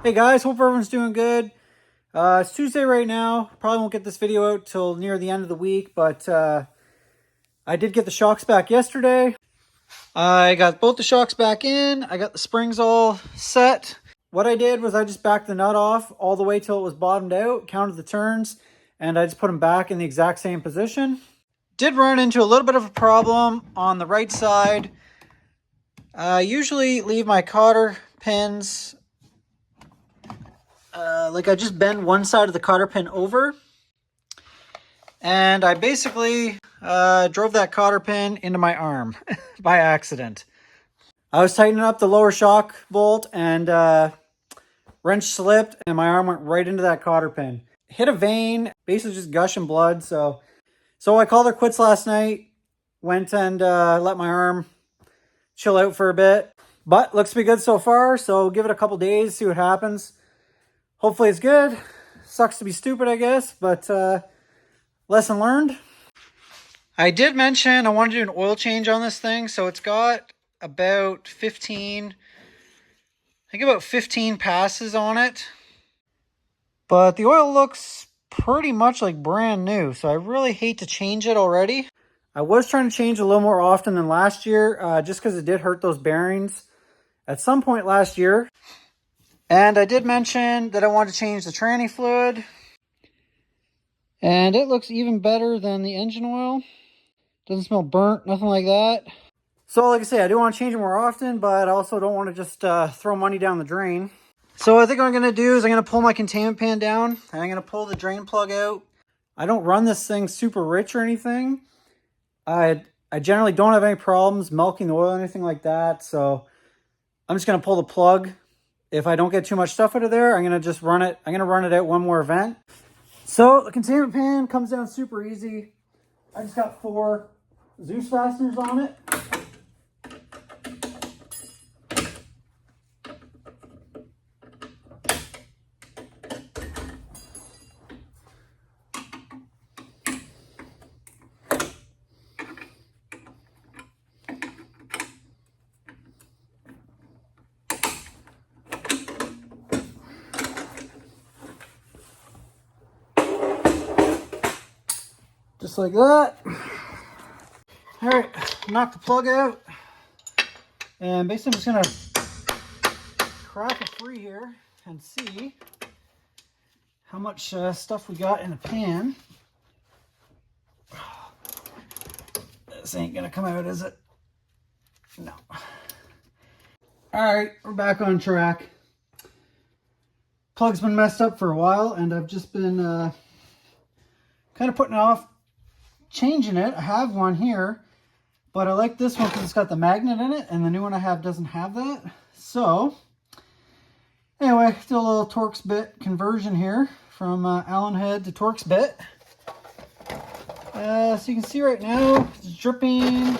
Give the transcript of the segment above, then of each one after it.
Hey guys, hope everyone's doing good. It's Tuesday right now. Probably won't get this video out till near the end of the week, but I did get the shocks back yesterday. I got both the shocks back in. I got the springs all set. What I did was I just backed the nut off all the way till it was bottomed out, counted the turns, and I just put them back in the exact same position. Did run into a little bit of a problem on the right side. I usually leave my cotter pins like I just bend one side of the cotter pin over, and I basically drove that cotter pin into my arm by accident. I was tightening up the lower shock bolt and wrench slipped and my arm went right into that cotter pin. Hit a vein, basically just gushing blood. So I called her quits last night, went and let my arm chill out for a bit. But looks to be good so far, so give it a couple days, see what happens. Hopefully it's good. Sucks to be stupid, I guess, but lesson learned. I did mention I want to do an oil change on this thing, so it's got about 15 passes on it. But the oil looks pretty much like brand new, so I really hate to change it already. I was trying to change a little more often than last year, just because it did hurt those bearings at some point last year. And I did mention that I wanted to change the tranny fluid. And it looks even better than the engine oil. Doesn't smell burnt, nothing like that. So like I say, I do want to change it more often, but I also don't want to just throw money down the drain. So I think what I'm going to do is I'm going to pull my containment pan down, and I'm going to pull the drain plug out. I don't run this thing super rich or anything. I generally don't have any problems milking the oil or anything like that, so I'm just going to pull the plug. If I don't get too much stuff out of there, I'm going to just run it. I'm going to run it out one more vent. So the containment pan comes down super easy. I just got 4 Zeus fasteners on it. Just like that. All right, knock the plug out. And basically I'm just gonna crack it free here and see how much stuff we got in the pan. This ain't gonna come out, is it? No. All right, we're back on track. Plug's been messed up for a while, and I've just been kind of putting off changing it. I have one here, but I like this one because it's got the magnet in it, and the new one I have doesn't have that. So anyway, do a little Torx bit conversion here from Allen head to Torx bit. So you can see right now it's dripping.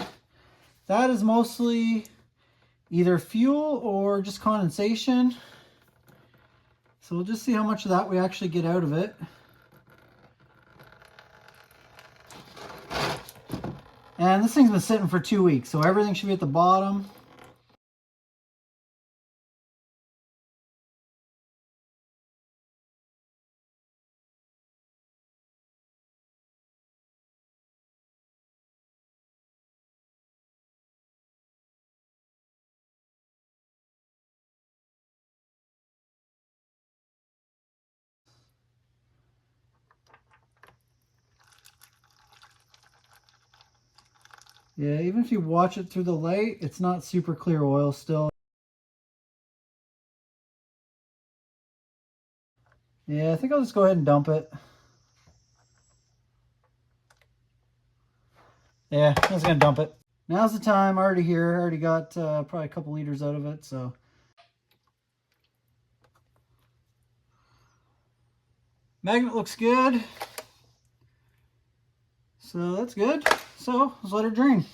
That is mostly either fuel or just condensation. So we'll just see how much of that we actually get out of it. And this thing's been sitting for 2 weeks, so everything should be at the bottom. Yeah, even if you watch it through the light, it's not super clear oil still. Yeah, I think I'll just go ahead and dump it. Yeah, I'm just gonna dump it. Now's the time. Already here. I already got probably a couple liters out of it, so. Magnet looks good. So that's good. So let's let her drain.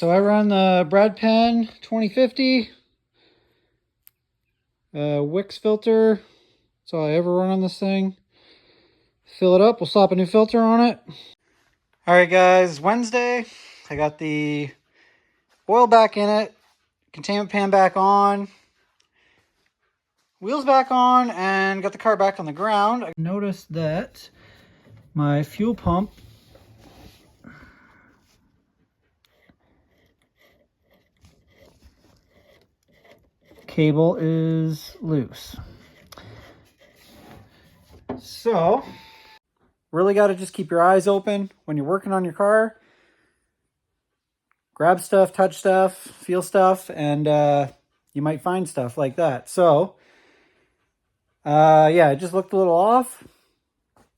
So I run the Brad Penn 2050 Wix filter. That's all I ever run on this thing. Fill it up. We'll slap a new filter on it. All right, guys. Wednesday. I got the oil back in it. Containment pan back on. Wheels back on, and got the car back on the ground. I noticed that my fuel pump cable is loose. So, really got to just keep your eyes open when you're working on your car. Grab stuff, touch stuff, feel stuff, and you might find stuff like that. So, yeah, it just looked a little off.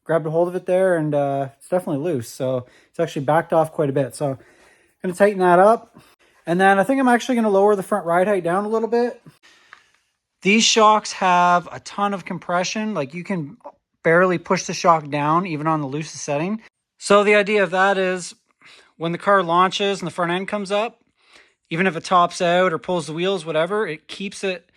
Grabbed a hold of it there, and it's definitely loose. So, it's actually backed off quite a bit. So, I'm going to tighten that up. And then I think I'm actually going to lower the front ride height down a little bit. These shocks have a ton of compression. Like, you can barely push the shock down even on the loosest setting. So the idea of that is when the car launches and the front end comes up, even if it tops out or pulls the wheels, whatever, it keeps it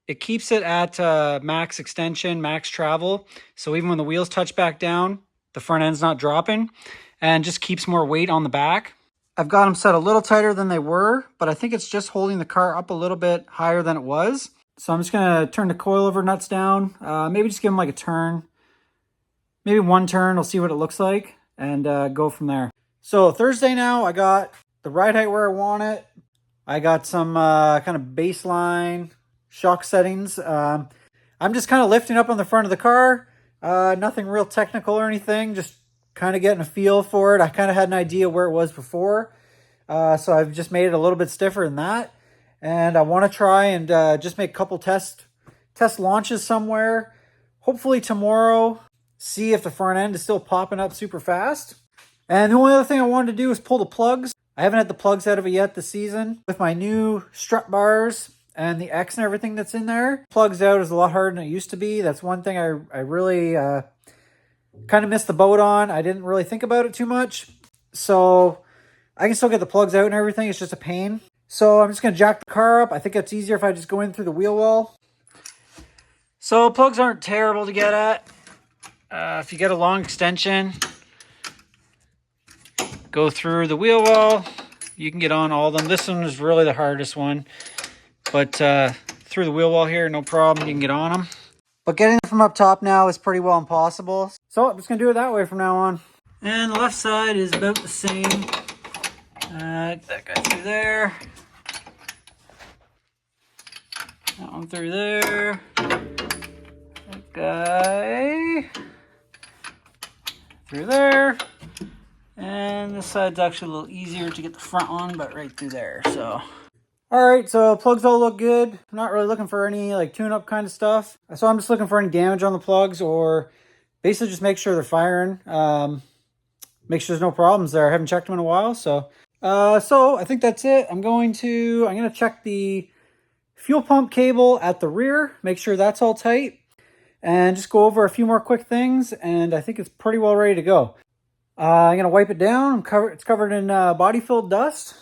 at max extension, max travel. So even when the wheels touch back down, the front end's not dropping, and just keeps more weight on the back. I've got them set a little tighter than they were, but I think it's just holding the car up a little bit higher than it was. So I'm just going to turn the coilover nuts down. Maybe just give them like a turn. Maybe one turn. We'll see what it looks like and go from there. So Thursday now, I got the ride height where I want it. I got some kind of baseline shock settings. I'm just kind of lifting up on the front of the car. Nothing real technical or anything. Just kind of getting a feel for it. I kind of had an idea where it was before. So I've just made it a little bit stiffer than that. And I want to try and just make a couple test launches somewhere. Hopefully tomorrow, see if the front end is still popping up super fast. And the only other thing I wanted to do is pull the plugs. I haven't had the plugs out of it yet this season. With my new strut bars and the X and everything that's in there, plugs out is a lot harder than it used to be. That's one thing I really kind of missed the boat on. I didn't really think about it too much. So I can still get the plugs out and everything. It's just a pain. So I'm just going to jack the car up. I think it's easier if I just go in through the wheel well. So plugs aren't terrible to get at. If you get a long extension, go through the wheel well. You can get on all of them. This one is really the hardest one. But through the wheel well here, no problem. You can get on them. But getting them from up top now is pretty well impossible. So I'm just going to do it that way from now on. And the left side is about the same. Get that guy through there. That one through there. That guy through there. And this side's actually a little easier to get the front one, but right through there. So, all right, so plugs all look good. I'm not really looking for any like tune-up kind of stuff. So I'm just looking for any damage on the plugs, or basically just make sure they're firing. Make sure there's no problems there. I haven't checked them in a while, so I think that's it. I'm gonna check the fuel pump cable at the rear, make sure that's all tight, and just go over a few more quick things, and I think it's pretty well ready to go. I'm gonna wipe it down. It's covered in body-filled dust.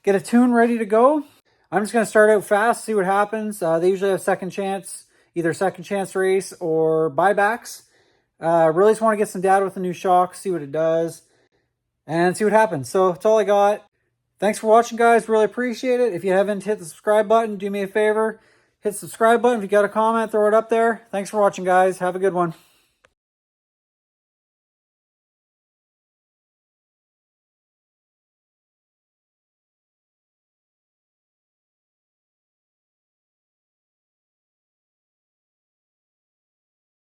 Get a tune ready to go. I'm just gonna start out fast, see what happens. They usually have second chance, either second chance race or buybacks. Really just want to get some data with the new shocks, see what it does, and see what happens. So that's all I got. Thanks for watching, guys. Really appreciate it. If you haven't hit the subscribe button, do me a favor. Hit the subscribe button. If you got a comment, throw it up there. Thanks for watching, guys. Have a good one.